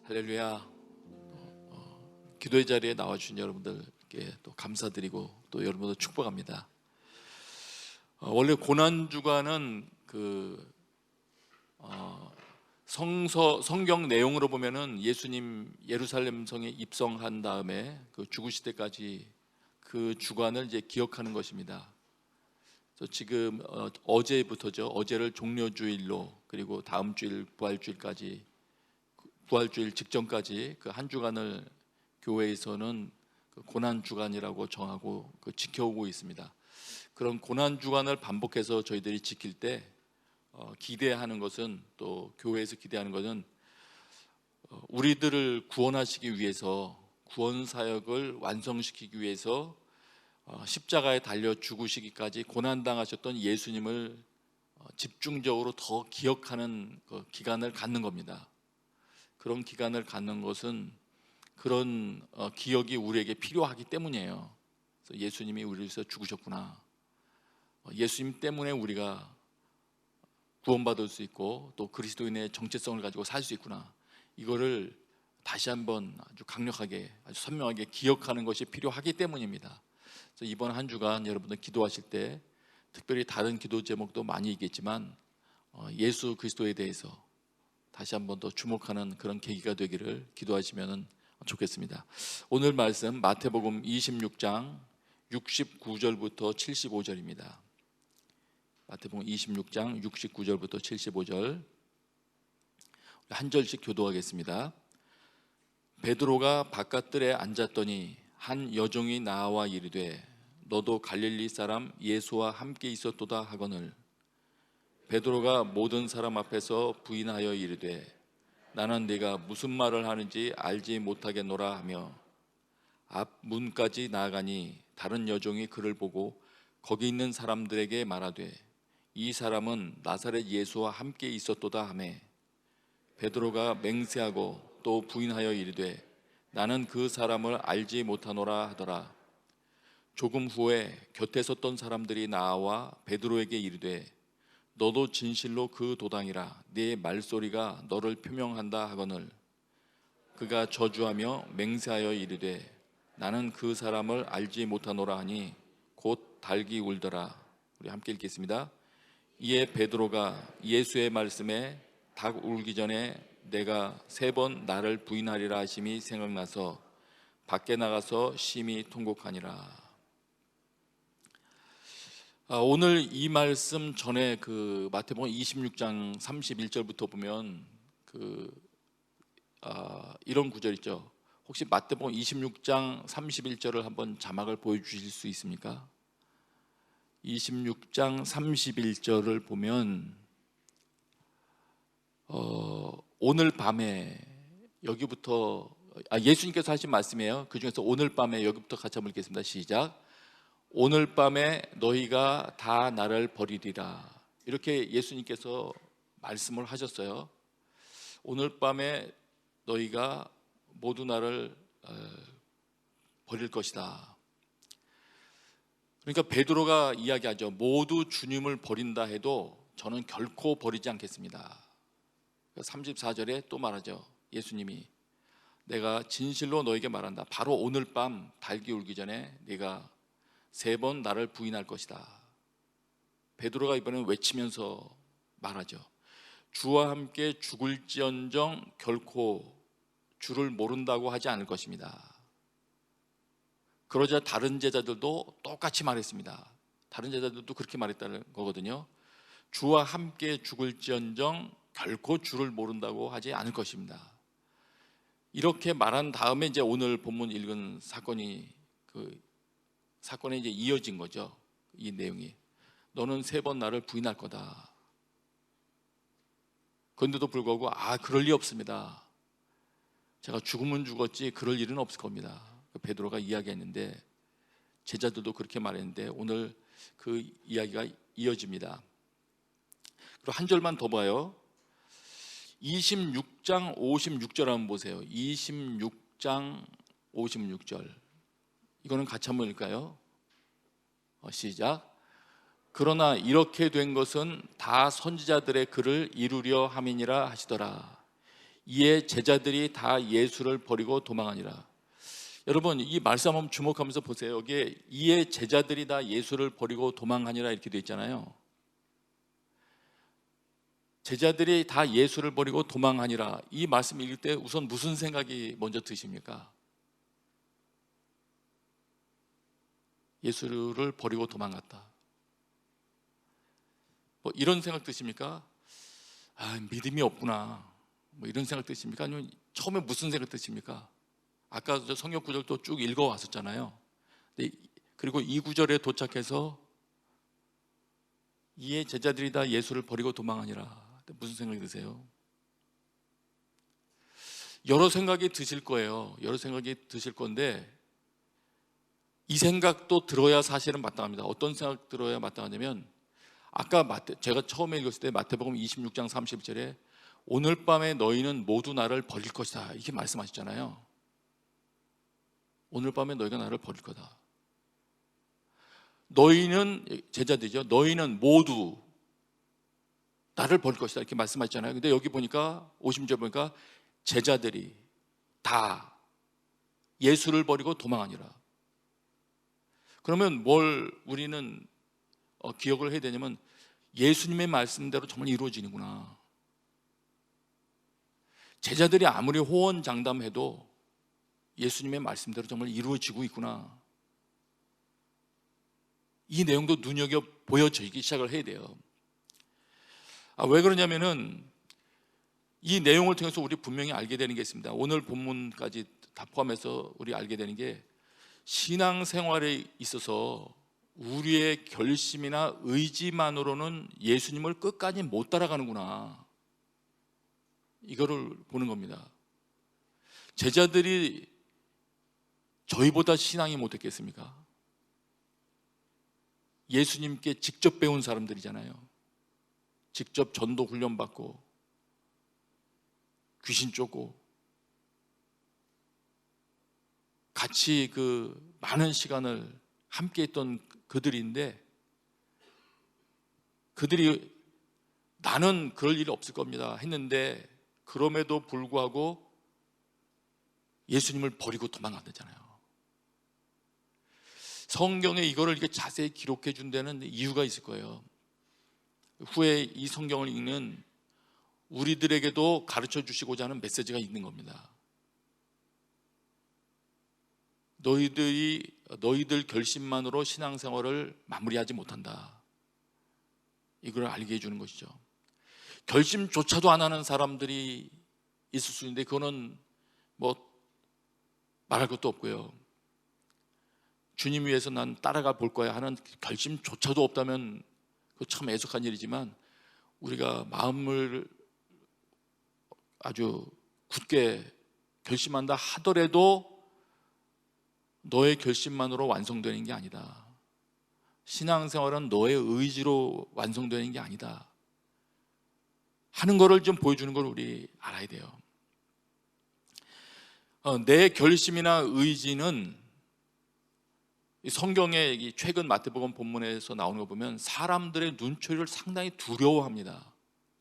할렐루야. 기도의 자리에 나와주신 여러분들께 또 감사드리고 또 여러분들 축복합니다. 원래 고난주간은 성경 내용으로 보면은 예수님 예루살렘 성에 입성한 다음에 죽으실 때까지 그 주간을 이제 기억하는 것입니다. 그래서 지금 어제부터죠. 어제를 종려주일로, 그리고 다음 주일 부활주일까지, 부활주일 직전까지 그 한 주간을 교회에서는 고난 주간이라고 정하고 지켜오고 있습니다. 그런 고난 주간을 반복해서 저희들이 지킬 때 기대하는 것은, 또 교회에서 기대하는 것은 우리들을 구원하시기 위해서, 구원 사역을 완성시키기 위해서 십자가에 달려 죽으시기까지 고난 당하셨던 예수님을 집중적으로 더 기억하는 그 기간을 갖는 겁니다. 그런 기간을 갖는 것은 그런 기억이 우리에게 필요하기 때문이에요. 그래서 예수님이 우리를 위해서 죽으셨구나, 예수님 때문에 우리가 구원받을 수 있고 또 그리스도인의 정체성을 가지고 살 수 있구나, 이거를 다시 한번 아주 강력하게, 아주 선명하게 기억하는 것이 필요하기 때문입니다. 그래서 이번 한 주간 여러분들 기도하실 때 특별히 다른 기도 제목도 많이 있겠지만 예수 그리스도에 대해서 다시 한번 더 주목하는 그런 계기가 되기를 기도하시면 좋겠습니다. 오늘 말씀 마태복음 26장 69절부터 75절입니다. 마태복음 26장 69절부터 75절 한 절씩 교도하겠습니다. 베드로가 바깥들에 앉았더니 한 여종이 나와 이르되 너도 갈릴리 사람 예수와 함께 있었도다 하거늘, 베드로가 모든 사람 앞에서 부인하여 이르되 나는 네가 무슨 말을 하는지 알지 못하겠노라 하며 앞 문까지 나아가니 다른 여종이 그를 보고 거기 있는 사람들에게 말하되 이 사람은 나사렛 예수와 함께 있었도다 하매 베드로가 맹세하고 또 부인하여 이르되 나는 그 사람을 알지 못하노라 하더라. 조금 후에 곁에 섰던 사람들이 나와 베드로에게 이르되 너도 진실로 그 도당이라, 네 말소리가 너를 표명한다 하거늘, 그가 저주하며 맹세하여 이르되 나는 그 사람을 알지 못하노라 하니 곧 닭이 울더라. 우리 함께 읽겠습니다. 이에 베드로가 예수의 말씀에 닭 울기 전에 내가 3번 나를 부인하리라 하심이 생각나서 밖에 나가서 심히 통곡하니라. 오늘 이 말씀 전에 마태복음 26장 31절부터 보면 이런 구절 있죠. 혹시 마태복음 26장 31절을 한번 자막을 보여주실 수 있습니까? 26장 31절을 보면 오늘 밤에, 여기부터 예수님께서 하신 말씀이에요. 그 중에서 오늘 밤에, 여기부터 같이 한번 읽겠습니다. 시작. 오늘 밤에 너희가 다 나를 버리리라. 이렇게 예수님께서 말씀을 하셨어요. 오늘 밤에 너희가 모두 나를 버릴 것이다. 그러니까 베드로가 이야기하죠. 모두 주님을 버린다 해도 저는 결코 버리지 않겠습니다. 34절에 또 말하죠. 예수님이 내가 진실로 너에게 말한다. 바로 오늘 밤 닭이 울기 전에 네가 3번 나를 부인할 것이다. 베드로가 이번엔 외치면서 말하죠. 주와 함께 죽을지언정 결코 주를 모른다고 하지 않을 것입니다. 그러자 다른 제자들도 똑같이 말했습니다. 다른 제자들도 그렇게 말했다는 거거든요. 주와 함께 죽을지언정 결코 주를 모른다고 하지 않을 것입니다. 이렇게 말한 다음에 이제 오늘 본문 읽은 사건이 사건에 이제 이어진 거죠. 이 내용이 너는 3번 나를 부인할 거다. 그런데도 불구하고 그럴 리 없습니다. 제가 죽으면 죽었지 그럴 일은 없을 겁니다. 베드로가 이야기했는데 제자들도 그렇게 말했는데 오늘 그 이야기가 이어집니다. 그리고 한 절만 더 봐요. 26장 56절 한번 보세요. 26장 56절 이거는 같이 한번 읽을까요? 시작. 그러나 이렇게 된 것은 다 선지자들의 글을 이루려 함이니라 하시더라. 이에 제자들이 다 예수를 버리고 도망하니라. 여러분, 이 말씀 한번 주목하면서 보세요. 여기에 이에 제자들이 다 예수를 버리고 도망하니라 이렇게 되어 있잖아요. 제자들이 다 예수를 버리고 도망하니라, 이 말씀 읽을 때 우선 무슨 생각이 먼저 드십니까? 예수를 버리고 도망갔다, 뭐 이런 생각 드십니까? 아, 믿음이 없구나, 뭐 이런 생각 드십니까? 아니면 처음에 무슨 생각 드십니까? 아까 저 성경 구절도 쭉 읽어왔었잖아요. 그리고 이 구절에 도착해서 이에 제자들이 다 예수를 버리고 도망하니라, 무슨 생각이 드세요? 여러 생각이 드실 거예요. 여러 생각이 드실 건데, 이 생각도 들어야 사실은 마땅합니다. 어떤 생각 들어야 마땅하냐면, 아까 제가 처음에 읽었을 때 마태복음 26장 30절에 오늘 밤에 너희는 모두 나를 버릴 것이다, 이렇게 말씀하셨잖아요. 오늘 밤에 너희가 나를 버릴 거다. 너희는, 제자들이죠, 너희는 모두 나를 버릴 것이다 이렇게 말씀하셨잖아요. 근데 여기 보니까 50절 보니까 제자들이 다 예수를 버리고 도망하니라. 그러면 뭘 우리는 기억을 해야 되냐면, 예수님의 말씀대로 정말 이루어지는구나. 제자들이 아무리 호언장담해도 예수님의 말씀대로 정말 이루어지고 있구나, 이 내용도 눈여겨 보여지기 시작을 해야 돼요. 왜 그러냐면은 이 내용을 통해서 우리 분명히 알게 되는 게 있습니다. 오늘 본문까지 다 포함해서 우리 알게 되는 게, 신앙생활에 있어서 우리의 결심이나 의지만으로는 예수님을 끝까지 못 따라가는구나, 이거를 보는 겁니다. 제자들이 저희보다 신앙이 못했겠습니까? 예수님께 직접 배운 사람들이잖아요. 직접 전도 훈련 받고 귀신 쫓고 같이 그 많은 시간을 함께 했던 그들인데, 그들이 나는 그럴 일 없을 겁니다 했는데, 그럼에도 불구하고 예수님을 버리고 도망갔잖아요. 성경에 이거를 이렇게 자세히 기록해 준 데는 이유가 있을 거예요. 후에 이 성경을 읽는 우리들에게도 가르쳐 주시고자 하는 메시지가 있는 겁니다. 너희들 결심만으로 신앙생활을 마무리하지 못한다, 이걸 알게 해주는 것이죠. 결심조차도 안 하는 사람들이 있을 수 있는데, 그거는 뭐 말할 것도 없고요. 주님 위해서 난 따라가 볼 거야 하는 결심조차도 없다면 그거 참 애석한 일이지만, 우리가 마음을 아주 굳게 결심한다 하더라도 너의 결심만으로 완성되는 게 아니다. 신앙생활은 너의 의지로 완성되는 게 아니다 하는 것을 좀 보여주는 걸 우리 알아야 돼요. 내 결심이나 의지는 성경의 최근 마태복음 본문에서 나오는 거 보면 사람들의 눈초리를 상당히 두려워합니다.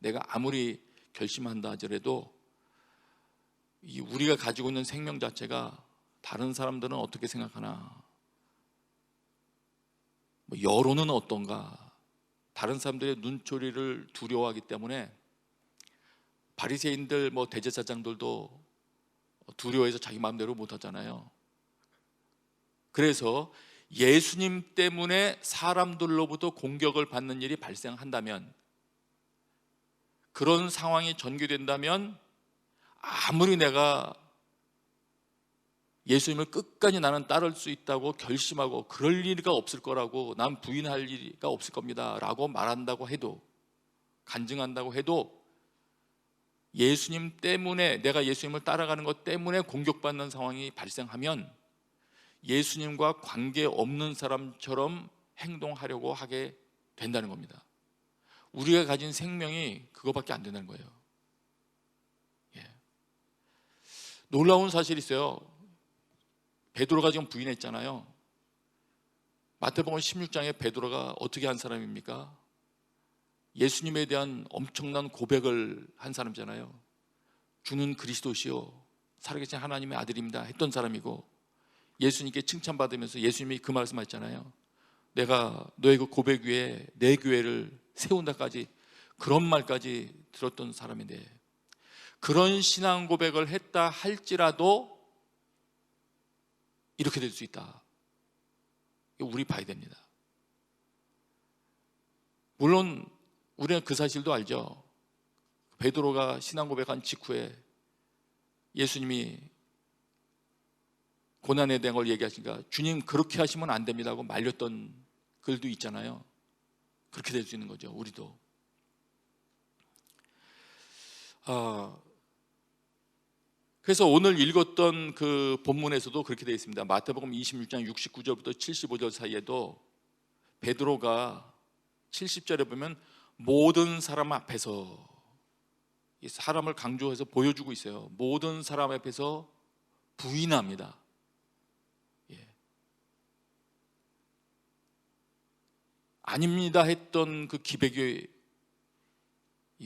내가 아무리 결심한다 하더라도 우리가 가지고 있는 생명 자체가 다른 사람들은 어떻게 생각하나, 여론은 어떤가, 다른 사람들의 눈초리를 두려워하기 때문에 바리새인들, 대제사장들도 두려워해서 자기 마음대로 못하잖아요. 그래서 예수님 때문에 사람들로부터 공격을 받는 일이 발생한다면, 그런 상황이 전개된다면, 아무리 내가 예수님을 끝까지 나는 따를 수 있다고 결심하고 그럴 리가 없을 거라고, 난 부인할 리가 없을 겁니다 라고 말한다고 해도, 간증한다고 해도, 예수님 때문에, 내가 예수님을 따라가는 것 때문에 공격받는 상황이 발생하면 예수님과 관계없는 사람처럼 행동하려고 하게 된다는 겁니다. 우리가 가진 생명이 그거밖에 안 된다는 거예요. 놀라운 사실이 있어요. 베드로가 지금 부인했잖아요. 마태복음 16장에 베드로가 어떻게 한 사람입니까? 예수님에 대한 엄청난 고백을 한 사람이잖아요. 주는 그리스도시요 살아계신 하나님의 아들입니다 했던 사람이고, 예수님께 칭찬받으면서 예수님이 그 말씀하셨잖아요. 내가 너의 그 고백 위에 내 교회를 세운다까지, 그런 말까지 들었던 사람인데, 그런 신앙 고백을 했다 할지라도 이렇게 될 수 있다. 이거 우리 봐야 됩니다. 물론 우리는 그 사실도 알죠. 베드로가 신앙 고백한 직후에 예수님이 고난에 대한 걸 얘기하시니까 주님 그렇게 하시면 안 됩니다 하고 말렸던 글도 있잖아요. 그렇게 될 수 있는 거죠. 우리도. 그래서 오늘 읽었던 그 본문에서도 그렇게 되어 있습니다. 마태복음 26장 69절부터 75절 사이에도 베드로가 70절에 보면 모든 사람 앞에서, 이 사람을 강조해서 보여주고 있어요. 모든 사람 앞에서 부인합니다. 아닙니다 했던 그 기백이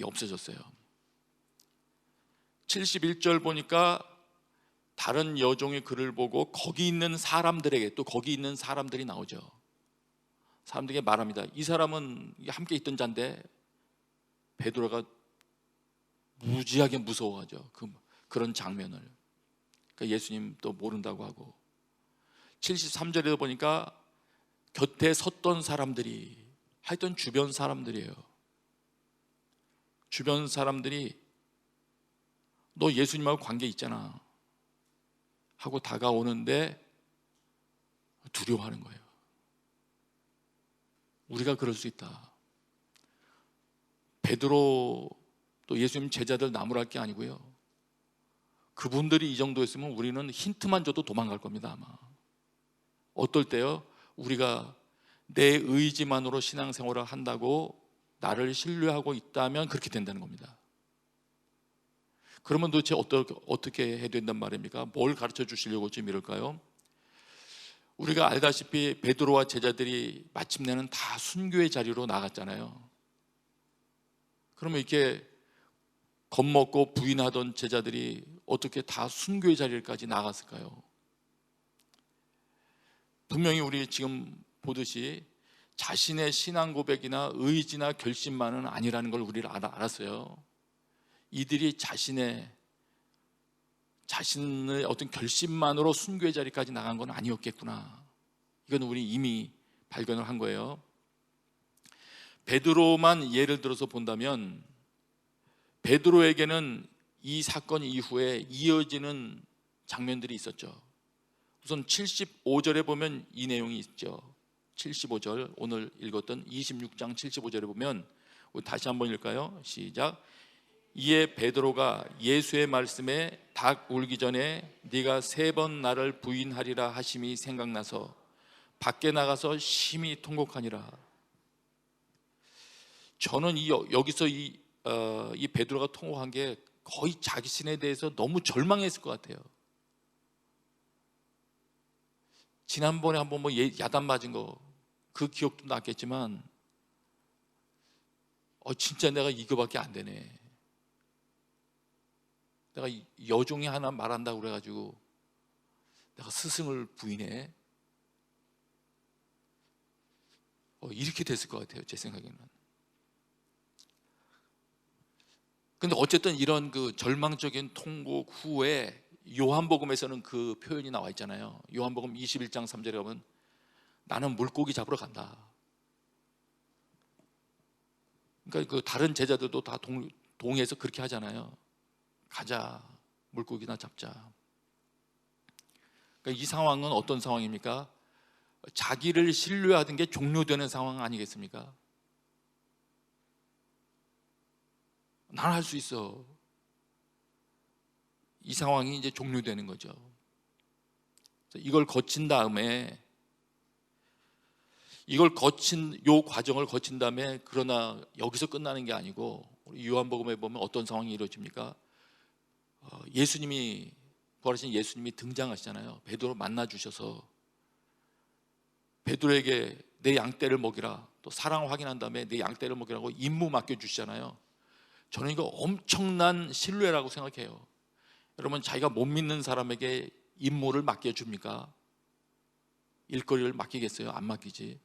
없어졌어요. 71절 보니까 다른 여종의 글을 보고 거기 있는 사람들에게, 또 거기 있는 사람들이 나오죠. 사람들에게 말합니다. 이 사람은 함께 있던 자인데, 베드로가 무지하게 무서워하죠. 그런 장면을. 그러니까 예수님 또 모른다고 하고, 73절에도 보니까 곁에 섰던 사람들이, 하여튼 주변 사람들이에요. 주변 사람들이 너 예수님하고 관계 있잖아 하고 다가오는데 두려워하는 거예요. 우리가 그럴 수 있다. 베드로 또 예수님 제자들 나무랄 게 아니고요, 그분들이 이 정도였으면 우리는 힌트만 줘도 도망갈 겁니다. 아마 어떨 때요, 우리가 내 의지만으로 신앙생활을 한다고 나를 신뢰하고 있다면 그렇게 된다는 겁니다. 그러면 도대체 어떻게 해야 된단 말입니까? 뭘 가르쳐 주시려고 지금 이럴까요? 우리가 알다시피 베드로와 제자들이 마침내는 다 순교의 자리로 나갔잖아요. 그러면 이렇게 겁먹고 부인하던 제자들이 어떻게 다 순교의 자리까지 나갔을까요? 분명히 우리 지금 보듯이 자신의 신앙 고백이나 의지나 결심만은 아니라는 걸 우리를 알았어요. 이들이 자신의 어떤 결심만으로 순교의 자리까지 나간 건 아니었겠구나. 이건 우리 이미 발견을 한 거예요. 베드로만 예를 들어서 본다면, 베드로에게는 이 사건 이후에 이어지는 장면들이 있었죠. 우선 75절에 보면 이 내용이 있죠. 75절, 오늘 읽었던 26장 75절에 보면, 우리 다시 한번 읽을까요? 시작. 이에 베드로가 예수의 말씀에 닭 울기 전에 네가 3번 나를 부인하리라 하심이 생각나서 밖에 나가서 심히 통곡하니라. 저는 여기서 이 베드로가 통곡한 게 거의 자신에 대해서 너무 절망했을 것 같아요. 지난번에 한번 야단 맞은 거 그 기억도 났겠지만, 진짜 내가 이거밖에 안 되네. 내가 여종이 하나 말한다고 그래가지고 내가 스승을 부인해. 이렇게 됐을 것 같아요, 제 생각에는. 근데 어쨌든 이런 그 절망적인 통곡 후에 요한복음에서는 그 표현이 나와 있잖아요. 요한복음 21장 3절에 가면 나는 물고기 잡으러 간다. 그러니까 그 다른 제자들도 다 동의해서 그렇게 하잖아요. 가자, 물고기나 잡자. 그러니까 이 상황은 어떤 상황입니까? 자기를 신뢰하던 게 종료되는 상황 아니겠습니까? 난 할 수 있어. 이 상황이 이제 종료되는 거죠. 이걸 거친 다음에, 요 과정을 거친 다음에, 그러나 여기서 끝나는 게 아니고, 우리 요한복음에 보면 어떤 상황이 이루어집니까? 예수님이, 부활하신 예수님이 등장하시잖아요. 베드로 만나 주셔서 베드로에게 내 양떼를 먹이라, 또 사랑 확인한 다음에 내 양떼를 먹이라고 임무 맡겨 주시잖아요. 저는 이거 엄청난 신뢰라고 생각해요. 여러분, 자기가 못 믿는 사람에게 임무를 맡겨줍니까? 일거리를 맡기겠어요? 안 맡기지.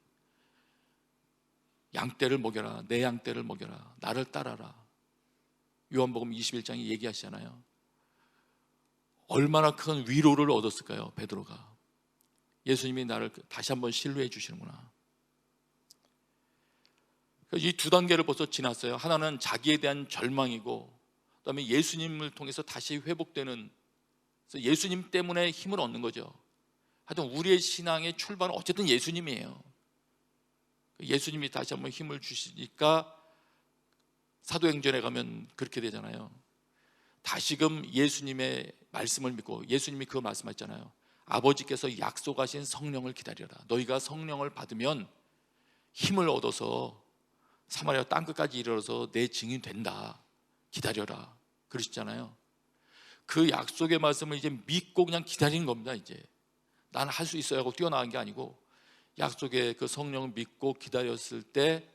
양떼를 먹여라, 내 양떼를 먹여라, 나를 따라라. 요한복음 21장에 얘기하시잖아요. 얼마나 큰 위로를 얻었을까요, 베드로가. 예수님이 나를 다시 한번 신뢰해 주시는구나. 이 두 단계를 벌써 지났어요. 하나는 자기에 대한 절망이고, 그다음에 예수님을 통해서 다시 회복되는, 그래서 예수님 때문에 힘을 얻는 거죠. 하여튼 우리의 신앙의 출발은 어쨌든 예수님이에요. 예수님이 다시 한번 힘을 주시니까 사도행전에 가면 그렇게 되잖아요. 다시금 예수님의 말씀을 믿고, 예수님이 그거 말씀하셨잖아요. 아버지께서 약속하신 성령을 기다려라. 너희가 성령을 받으면 힘을 얻어서 사마리아 땅끝까지 이르러서 내 증인 된다. 기다려라. 그러시잖아요. 그 약속의 말씀을 이제 믿고 그냥 기다리는 겁니다. 이제 나는 할 수 있어요 하고 뛰어나간 게 아니고, 약속의 그 성령을 믿고 기다렸을 때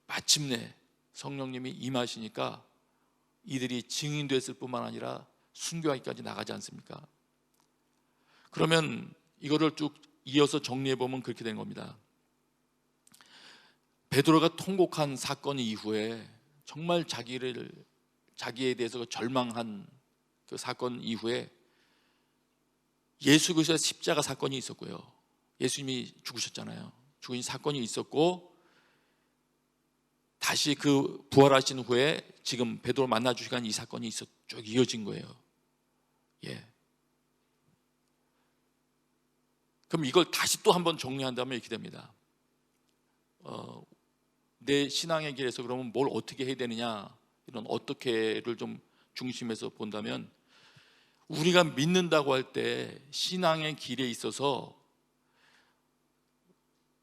마침내 성령님이 임하시니까 이들이 증인됐을 뿐만 아니라 순교하기까지 나가지 않습니까? 그러면 이거를 쭉 이어서 정리해 보면 그렇게 되는 겁니다. 베드로가 통곡한 사건 이후에, 정말 자기에 대해서 절망한 그 사건 이후에 예수 그리스도의 십자가 사건이 있었고요. 예수님이 죽으셨잖아요. 죽은 사건이 있었고, 다시 그 부활하신 후에 지금 베드로 만나주시간 이 사건이 쭉 이어진 거예요. 예. 그럼 이걸 다시 또 한번 정리한다면 이렇게 됩니다. 내 신앙의 길에서 그러면 뭘 어떻게 해야 되느냐, 이런 어떻게를 좀 중심에서 본다면, 우리가 믿는다고 할 때 신앙의 길에 있어서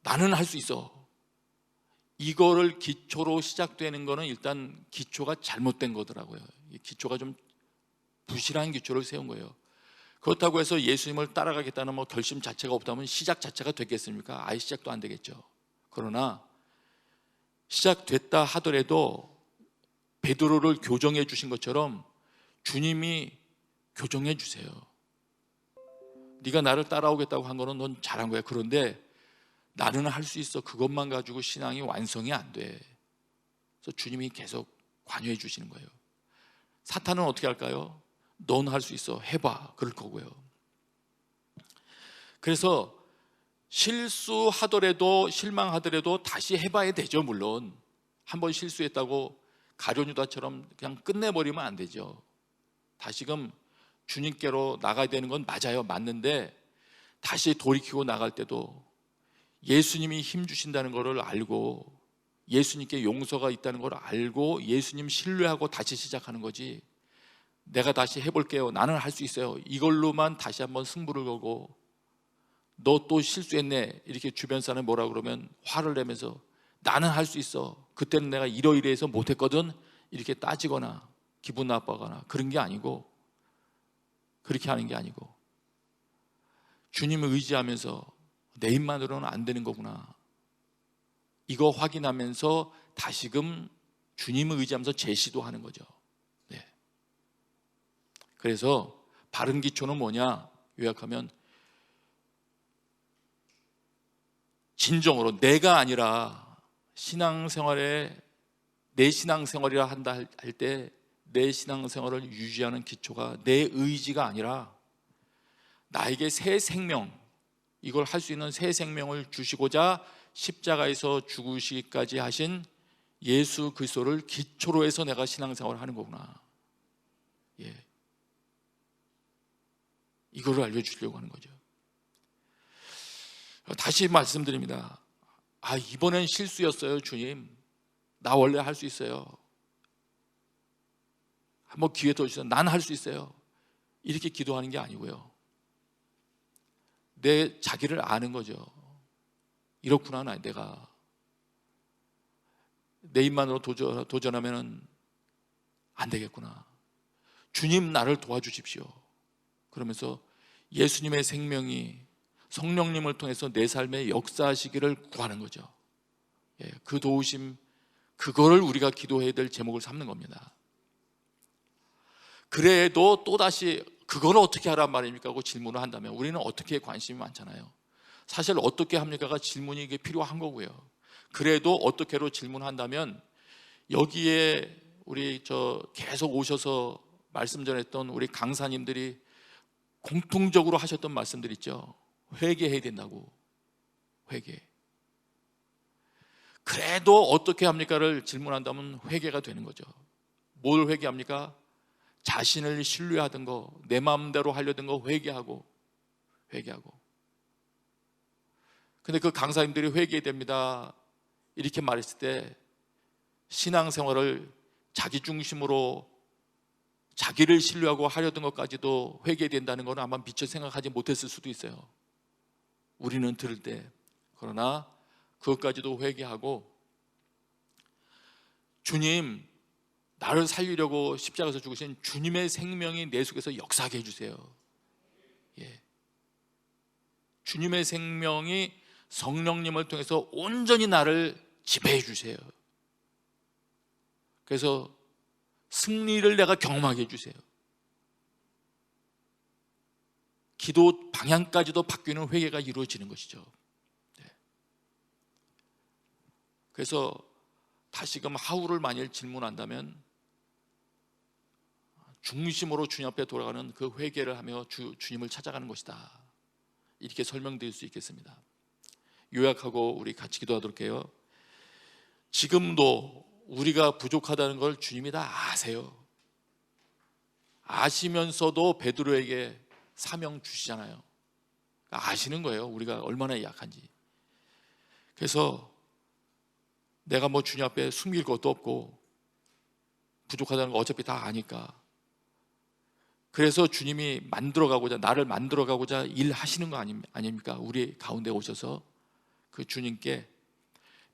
나는 할 수 있어, 이거를 기초로 시작되는 거는 일단 기초가 잘못된 거더라고요. 기초가 좀 부실한 기초를 세운 거예요. 그렇다고 해서 예수님을 따라가겠다는 결심 자체가 없다면 시작 자체가 됐겠습니까? 아예 시작도 안 되겠죠. 그러나 시작됐다 하더라도 베드로를 교정해 주신 것처럼 주님이 교정해 주세요. 네가 나를 따라오겠다고 한 거는 넌 잘한 거야. 그런데 나는 할 수 있어. 그것만 가지고 신앙이 완성이 안 돼. 그래서 주님이 계속 관여해 주시는 거예요. 사탄은 어떻게 할까요? 넌 할 수 있어. 해봐. 그럴 거고요. 그래서 실수하더라도, 실망하더라도 다시 해봐야 되죠. 물론 한번 실수했다고 가룟유다처럼 그냥 끝내버리면 안 되죠. 다시금 주님께로 나가야 되는 건 맞아요. 맞는데 다시 돌이키고 나갈 때도 예수님이 힘 주신다는 것을 알고, 예수님께 용서가 있다는 걸 알고 예수님 신뢰하고 다시 시작하는 거지, 내가 다시 해볼게요, 나는 할 수 있어요, 이걸로만 다시 한번 승부를 걸고 너 또 실수했네 이렇게 주변 사람이 뭐라 그러면 화를 내면서 나는 할 수 있어, 그때는 내가 이러이러해서 못했거든, 이렇게 따지거나 기분 나빠하거나 그런 게 아니고, 그렇게 하는 게 아니고 주님을 의지하면서 내 힘만으로는 안 되는 거구나, 이거 확인하면서 다시금 주님을 의지하면서 재시도하는 거죠. 네. 그래서 바른 기초는 뭐냐, 요약하면 진정으로 내가 아니라 신앙생활에, 내 신앙생활이라 한다 할 때 내 신앙생활을 유지하는 기초가 내 의지가 아니라 나에게 새 생명, 이걸 할 수 있는 새 생명을 주시고자 십자가에서 죽으시기까지 하신 예수 그리스도를 기초로 해서 내가 신앙생활을 하는 거구나. 예. 이거를 알려주려고 하는 거죠. 다시 말씀드립니다. 이번엔 실수였어요, 주님. 나 원래 할 수 있어요. 한번 기회 더 주세요. 난 할 수 있어요. 이렇게 기도하는 게 아니고요. 내 자기를 아는 거죠. 이렇구나, 내가 내 입만으로 도전하면 안 되겠구나. 주님 나를 도와주십시오. 그러면서 예수님의 생명이 성령님을 통해서 내 삶에 역사하시기를 구하는 거죠. 예, 그 도우심, 그거를 우리가 기도해야 될 제목을 삼는 겁니다. 그래도 또다시 그걸 어떻게 하란 말입니까? 하고 질문을 한다면 우리는 어떻게 관심이 많잖아요. 사실 어떻게 합니까가 질문이 이게 필요한 거고요. 그래도 어떻게로 질문한다면 여기에 우리 계속 오셔서 말씀 전했던 우리 강사님들이 공통적으로 하셨던 말씀들 있죠. 회개해야 된다고. 회개. 그래도 어떻게 합니까를 질문한다면 회개가 되는 거죠. 뭘 회개합니까? 자신을 신뢰하던 거, 내 마음대로 하려던 거 회개하고. 근데 그 강사님들이 회개됩니다 이렇게 말했을 때 신앙생활을 자기 중심으로 자기를 신뢰하고 하려던 것까지도 회개된다는 것은 아마 미처 생각하지 못했을 수도 있어요. 우리는 들을 때. 그러나 그것까지도 회개하고 주님, 나를 살리려고 십자가에서 죽으신 주님의 생명이 내 속에서 역사하게 해주세요. 주님의 생명이 성령님을 통해서 온전히 나를 지배해 주세요. 그래서 승리를 내가 경험하게 해주세요. 기도 방향까지도 바뀌는 회개가 이루어지는 것이죠. 그래서 다시금 하루를 만일 질문한다면 중심으로 주님 앞에 돌아가는 그 회개를 하며 주님을 찾아가는 것이다, 이렇게 설명드릴 수 있겠습니다. 요약하고 우리 같이 기도하도록 해요. 지금도 우리가 부족하다는 걸 주님이 다 아세요. 아시면서도 베드로에게 사명 주시잖아요. 아시는 거예요, 우리가 얼마나 약한지. 그래서 내가 뭐 주님 앞에 숨길 것도 없고 부족하다는 거 어차피 다 아니까, 그래서 주님이 나를 만들어가고자 일하시는 거 아닙니까? 우리 가운데 오셔서 그 주님께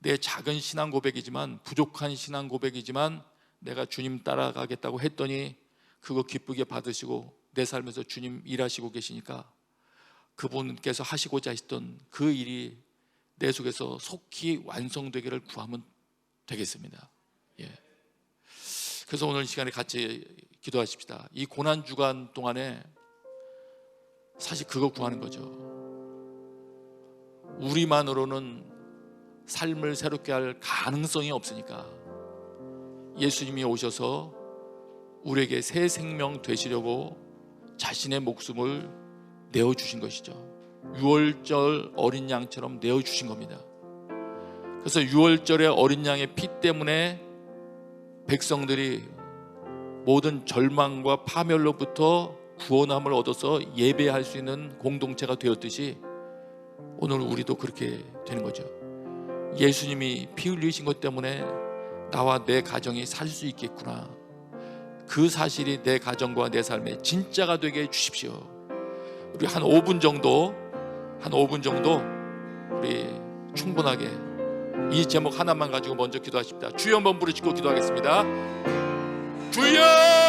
내 작은 신앙 고백이지만, 부족한 신앙 고백이지만 내가 주님 따라가겠다고 했더니 그거 기쁘게 받으시고 내 삶에서 주님 일하시고 계시니까 그분께서 하시고자 하셨던 그 일이 내 속에서 속히 완성되기를 구하면 되겠습니다. 그래서 오늘 이 시간에 같이 기도하십시다. 이 고난주간 동안에 사실 그거 구하는 거죠. 우리만으로는 삶을 새롭게 할 가능성이 없으니까 예수님이 오셔서 우리에게 새 생명 되시려고 자신의 목숨을 내어주신 것이죠. 유월절 어린 양처럼 내어주신 겁니다. 그래서 유월절의 어린 양의 피 때문에 백성들이 모든 절망과 파멸로부터 구원함을 얻어서 예배할 수 있는 공동체가 되었듯이 오늘 우리도 그렇게 되는 거죠. 예수님이 피 흘리신 것 때문에 나와 내 가정이 살 수 있겠구나, 그 사실이 내 가정과 내 삶에 진짜가 되게 해주십시오. 우리 한 5분 정도 우리 충분하게 이 제목 하나만 가지고 먼저 기도하십니다. 주여 한번 부르시고 기도하겠습니다. 주여!